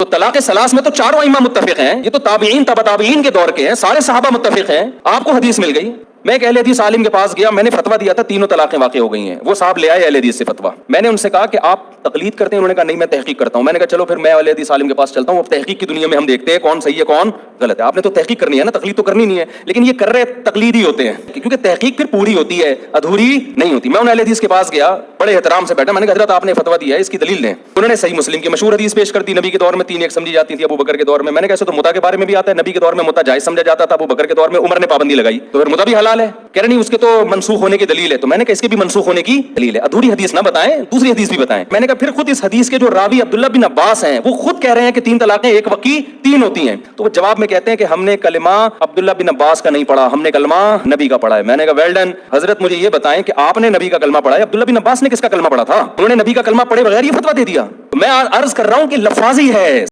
تو طلاق سلاس میں تو چاروں ائمہ متفق ہیں، یہ تو تابعین تبع تابعین کے دور کے ہیں، سارے صحابہ متفق ہیں، آپ کو حدیث مل گئی۔ میں ایک اہل حدیث عالم کے پاس گیا، میں نے فتویٰ دیا تھا تینوں طلاقیں واقع ہو گئی ہیں، وہ صاحب لے آئے اہل حدیث سے فتویٰ۔ میں نے ان سے کہا کہ آپ تقلید کرتے ہیں؟ انہوں نے کہا نہیں میں تحقیق کرتا ہوں۔ میں نے کہا چلو پھر میں اہل حدیث عالم کے پاس چلتا ہوں، اب تحقیق کی دنیا میں ہم دیکھتے ہیں کون صحیح ہے کون غلط ہے۔ آپ نے تو تحقیق کرنی ہے نا، تقلید تو کرنی نہیں ہے، لیکن یہ کر رہے تقلیدی ہوتے ہیں کیونکہ تحقیق پھر پوری ہوتی ہے، ادھوری نہیں ہوتی۔ میں ان اہل حدیث کے پاس گیا، بڑے احترام سے بیٹھا، میں نے کہا حضرت آپ نے فتویٰ دیا ہے، اس کی دلیل دیں۔ انہوں نے صحیح مسلم کی مشہور حدیث پیش کر دی، نبی کے دور میں 3 ایک سمجھی جاتی تھی، ابو بکر کے دور میں۔ میں نے کہا ایسے تو متع کے بارے میں بھی آتا ہے، نبی کے دور میں متع جائز سمجھا جاتا تھا، ابو بکر کے دور میں عمر نے پابندی لگائی، تو پھر متع بھی حلال ہے۔ کہہ رہے نہیں اس کے تو منسوخ ہونے کی دلیل ہے، تو میں نے کہا اس کے بھی منسوخ ہونے کی دلیل ہے، ادھوری حدیث نہ بتائیں، دوسری حدیث بھی بتائیں۔ میں نے کہا پھر خود اس حدیث کے جو راوی عبداللہ بن عباس ہیں وہ خود کہہ رہے ہیں کہ 3 طلاقیں ایک وقت کی 3 ہوتی ہیں، تو وہ جواب میں کہتے ہیں کہ ہم نے کلمہ عبداللہ بن عباس کا نہیں پڑھا، ہم نے کلمہ نبی کا پڑھا ہے۔ میں نے کہا ویل ڈن، حضرت مجھے یہ بتائیں کہ آپ نے نبی کا کلمہ پڑھا ہے، عبداللہ بن عباس نے کس کا کلمہ پڑھا تھا؟ انہوں نے نبی کا کلمہ پڑھے بغیر یہ فتویٰ دے دیا۔ میں عرض کر رہا ہوں کہ لفاظی ہے۔